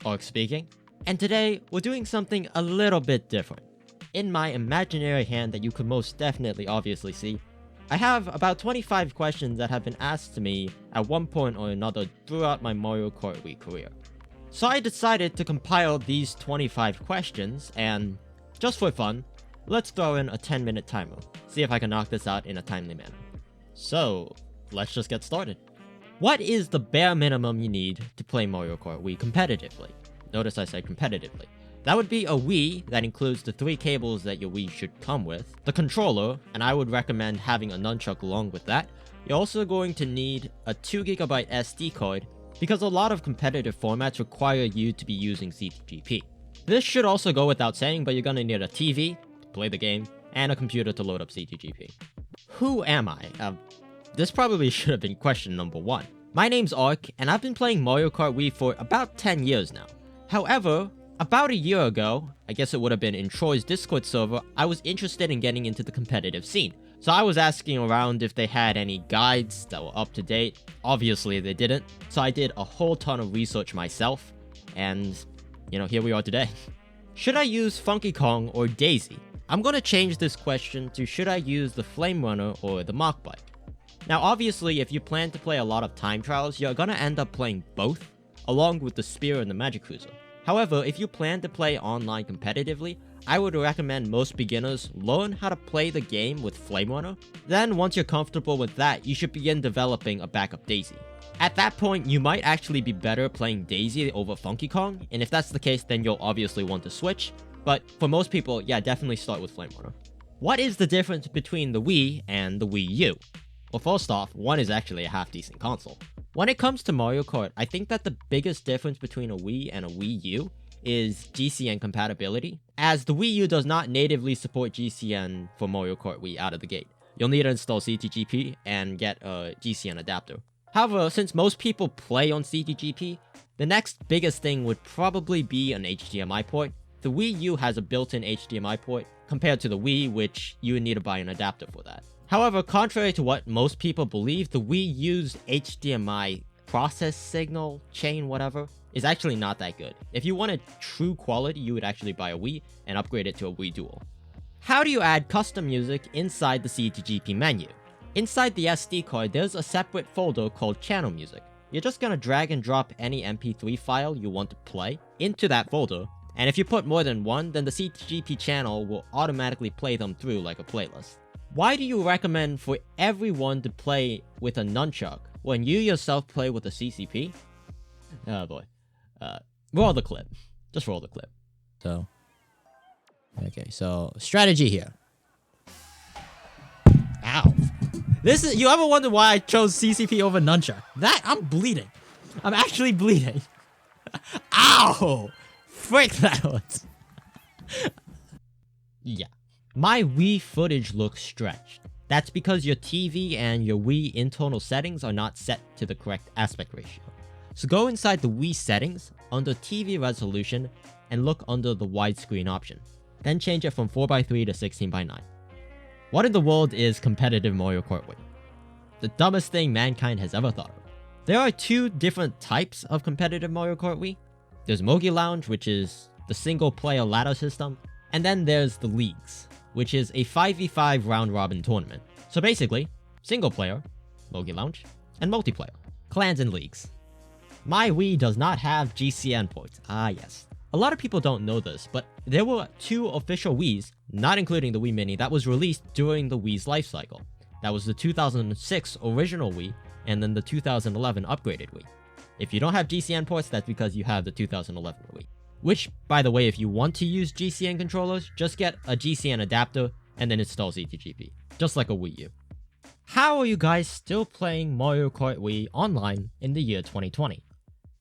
Arc speaking, and today we're doing something a little bit different. In my imaginary hand that you could most definitely obviously see, I have about 25 questions that have been asked to me at one point or another throughout my Mario Kart Wii career. So I decided to compile these 25 questions and, just for fun, let's throw in a 10-minute timer, see if I can knock this out in a timely manner. So, let's just get started. What is the bare minimum you need to play Mario Kart Wii competitively? Notice I said competitively. That would be a Wii that includes the 3 cables that your Wii should come with, the controller, and I would recommend having a nunchuck along with that. You're also going to need a 2GB SD card because a lot of competitive formats require you to be using CTGP. This should also go without saying, but you're gonna need a TV to play the game and a computer to load up CTGP. Who am I? This probably should have been question number 1. My name's Arc, and I've been playing Mario Kart Wii for about 10 years now. However, about a year ago, I guess it would have been in Troy's Discord server, I was interested in getting into the competitive scene. So I was asking around if they had any guides that were up to date. Obviously they didn't, so I did a whole ton of research myself, and, here we are today. Should I use Funky Kong or Daisy? I'm gonna change this question to should I use the Flame Runner or the Mach Bike? Now obviously if you plan to play a lot of time trials, you're gonna end up playing both, along with the Spear and the Magic Cruiser. However, if you plan to play online competitively, I would recommend most beginners learn how to play the game with Flame Runner. Then once you're comfortable with that, you should begin developing a backup Daisy. At that point, you might actually be better playing Daisy over Funky Kong, and if that's the case, then you'll obviously want to switch. But for most people, yeah, definitely start with Flame Runner. What is the difference between the Wii and the Wii U? Well, first off, one is actually a half-decent console. When it comes to Mario Kart, I think that the biggest difference between a Wii and a Wii U is GCN compatibility, as the Wii U does not natively support GCN for Mario Kart Wii out of the gate. You'll need to install CTGP and get a GCN adapter. However, since most people play on CTGP, the next biggest thing would probably be an HDMI port. The Wii U has a built-in HDMI port, compared to the Wii, which you would need to buy an adapter for that. However, contrary to what most people believe, the Wii U's HDMI process signal chain whatever is actually not that good. If you wanted true quality, you would actually buy a Wii and upgrade it to a Wii Dual. How do you add custom music inside the CTGP menu? Inside the SD card, there's a separate folder called Channel Music. You're just gonna drag and drop any MP3 file you want to play into that folder, and if you put more than one, then the CTGP channel will automatically play them through like a playlist. Why do you recommend for everyone to play with a nunchuck when you yourself play with a CCP? Oh boy. Roll the clip. Just roll the clip. So strategy here. Ow. You ever wonder why I chose CCP over nunchuck? I'm bleeding. I'm actually bleeding. Ow! Frick, that hurts. Yeah. My Wii footage looks stretched. That's because your TV and your Wii internal settings are not set to the correct aspect ratio. So go inside the Wii settings, under TV resolution, and look under the widescreen option. Then change it from 4:3 to 16:9. What in the world is competitive Mario Kart Wii? The dumbest thing mankind has ever thought of. There are 2 different types of competitive Mario Kart Wii. There's Mogi Lounge, which is the single player ladder system, and then there's the leagues, which is a 5v5 round-robin tournament. So basically, single player, Mogi Lounge, and multiplayer, clans and leagues. My Wii does not have GCN ports. Ah yes. A lot of people don't know this, but there were 2 official Wiis, not including the Wii Mini, that was released during the Wii's life cycle. That was the 2006 original Wii, and then the 2011 upgraded Wii. If you don't have GCN ports, that's because you have the 2011 Wii. Which, by the way, if you want to use GCN controllers, just get a GCN adapter and then install CTGP, just like a Wii U. How are you guys still playing Mario Kart Wii online in the year 2020?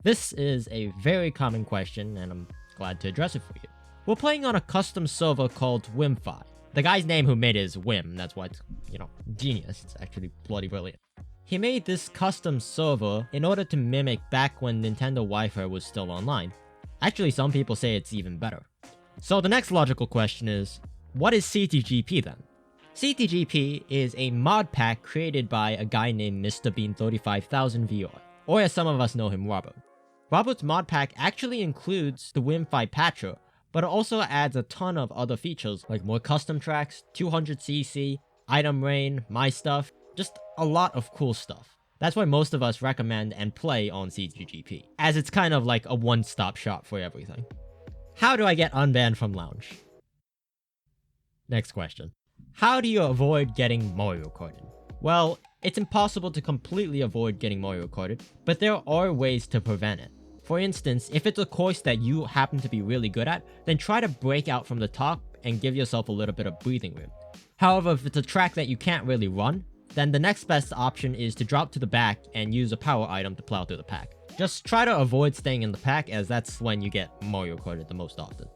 This is a very common question, and I'm glad to address it for you. We're playing on a custom server called Wimfi. The guy's name who made it is Wim, that's why it's, genius. It's actually bloody brilliant. He made this custom server in order to mimic back when Nintendo Wi-Fi was still online. Actually, some people say it's even better. So the next logical question is, what is CTGP then? CTGP is a mod pack created by a guy named Mr. Bean 35000 VR, or as some of us know him, Robert. Robert's mod pack actually includes the Wi-Fi patcher, but it also adds a ton of other features like more custom tracks, 200cc, item rain, my stuff, just a lot of cool stuff. That's why most of us recommend and play on CTGP, as it's kind of like a one-stop shop for everything. How do I get unbanned from Lounge? Next question. How do you avoid getting Mario Karted? Well, it's impossible to completely avoid getting Mario Karted, but there are ways to prevent it. For instance, if it's a course that you happen to be really good at, then try to break out from the top and give yourself a little bit of breathing room. However, if it's a track that you can't really run, then the next best option is to drop to the back and use a power item to plow through the pack. Just try to avoid staying in the pack, as that's when you get Mario Karted the most often.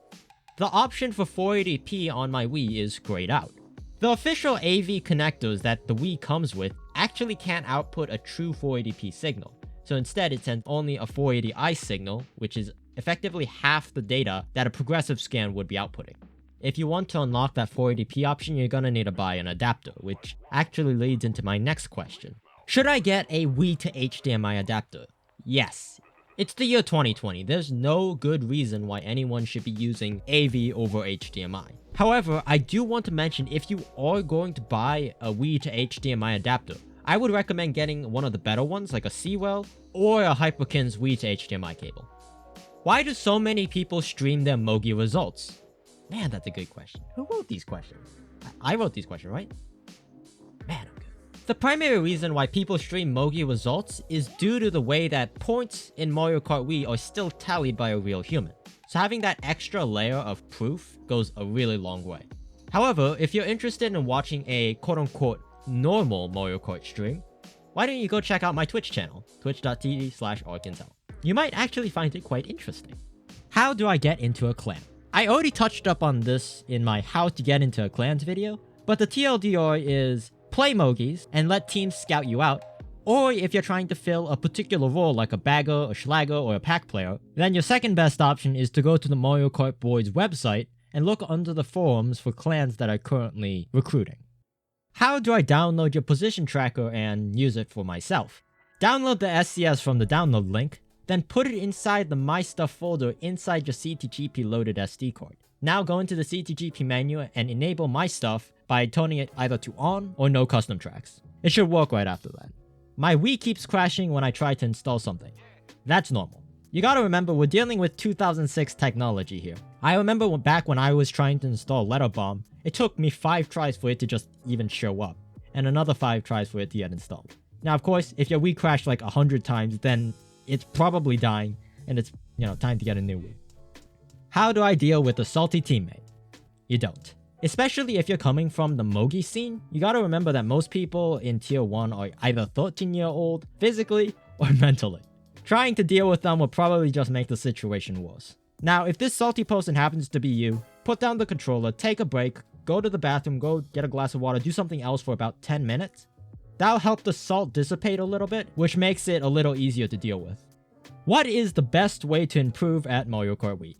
The option for 480p on my Wii is grayed out. The official AV connectors that the Wii comes with actually can't output a true 480p signal, so instead it sends only a 480i signal, which is effectively half the data that a progressive scan would be outputting. If you want to unlock that 480p option, you're gonna need to buy an adapter, which actually leads into my next question. Should I get a Wii to HDMI adapter? Yes. It's the year 2020, there's no good reason why anyone should be using AV over HDMI. However, I do want to mention, if you are going to buy a Wii to HDMI adapter, I would recommend getting one of the better ones, like a Sewell or a Hypocrite's Wii to HDMI cable. Why do so many people stream their Mogi results? Man, that's a good question. Who wrote these questions? I wrote these questions, right? Man, I'm good. The primary reason why people stream Mogi results is due to the way that points in Mario Kart Wii are still tallied by a real human. So having that extra layer of proof goes a really long way. However, if you're interested in watching a quote-unquote normal Mario Kart stream, why don't you go check out my Twitch channel, twitch.tv/ArcIntel. You might actually find it quite interesting. How do I get into a clan? I already touched up on this in my how to get into a clans video, but the TLDR is play Mogis and let teams scout you out, or if you're trying to fill a particular role like a bagger, a schlagger, or a pack player, then your second best option is to go to the Mario Kart Boys website and look under the forums for clans that are currently recruiting. How do I download your position tracker and use it for myself? Download the SCS from the download link, then put it inside the My Stuff folder inside your CTGP loaded SD card. Now go into the CTGP menu and enable My Stuff by turning it either to on or no custom tracks. It should work right after that. My Wii keeps crashing when I try to install something. That's normal. You gotta remember, we're dealing with 2006 technology here. I remember back when I was trying to install Letterbomb, it took me 5 tries for it to just even show up, and another 5 tries for it to get installed. Now of course, if your Wii crashed like 100 times, then it's probably dying, and it's, time to get a new Wii. How do I deal with a salty teammate? You don't. Especially if you're coming from the Mogi scene, you gotta remember that most people in Tier 1 are either 13-year-old, physically, or mentally. Trying to deal with them will probably just make the situation worse. Now, if this salty person happens to be you, put down the controller, take a break, go to the bathroom, go get a glass of water, do something else for about 10 minutes. That'll help the salt dissipate a little bit, which makes it a little easier to deal with. What is the best way to improve at Mario Kart Wii?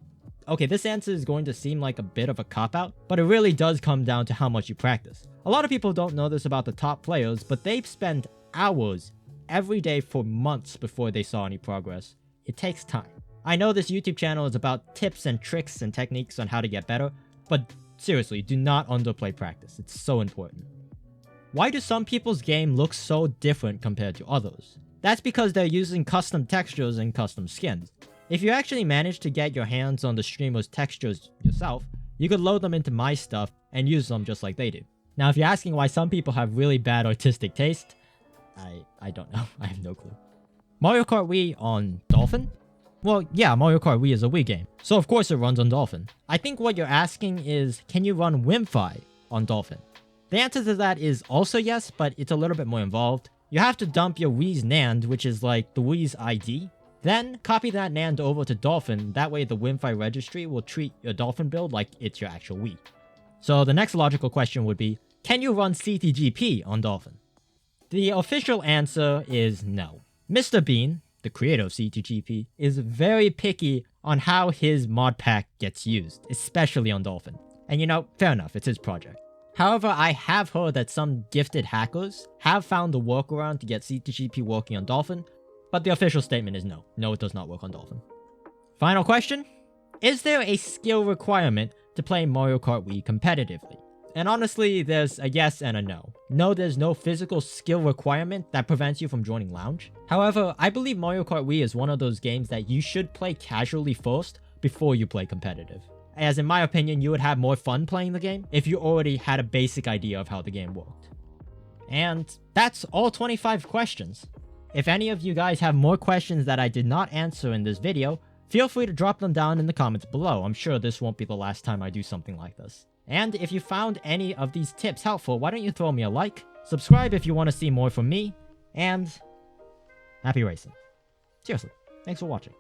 Okay, this answer is going to seem like a bit of a cop-out, but it really does come down to how much you practice. A lot of people don't know this about the top players, but they've spent hours every day for months before they saw any progress. It takes time. I know this YouTube channel is about tips and tricks and techniques on how to get better, but seriously, do not underplay practice. It's so important. Why do some people's game look so different compared to others? That's because they're using custom textures and custom skins. If you actually manage to get your hands on the streamer's textures yourself, you could load them into My Stuff and use them just like they do. Now, if you're asking why some people have really bad artistic taste, I don't know. I have no clue. Mario Kart Wii on Dolphin? Well, yeah, Mario Kart Wii is a Wii game, so of course it runs on Dolphin. I think what you're asking is, can you run Wi-Fi on Dolphin? The answer to that is also yes, but it's a little bit more involved. You have to dump your Wii's NAND, which is like the Wii's ID. Then copy that NAND over to Dolphin, that way the Wi-Fi registry will treat your Dolphin build like it's your actual Wii. So the next logical question would be, can you run CTGP on Dolphin? The official answer is no. Mr. Bean, the creator of CTGP, is very picky on how his mod pack gets used, especially on Dolphin. And fair enough, it's his project. However, I have heard that some gifted hackers have found a workaround to get CTGP working on Dolphin, But the official statement is no. No, it does not work on Dolphin. Final question. Is there a skill requirement to play Mario Kart Wii competitively? And honestly, there's a yes and a no. No, there's no physical skill requirement that prevents you from joining Lounge. However, I believe Mario Kart Wii is one of those games that you should play casually first before you play competitive. As in my opinion, you would have more fun playing the game if you already had a basic idea of how the game worked. And that's all 25 questions. If any of you guys have more questions that I did not answer in this video, feel free to drop them down in the comments below. I'm sure this won't be the last time I do something like this. And if you found any of these tips helpful, why don't you throw me a like, subscribe if you want to see more from me, and happy racing. Seriously, thanks for watching.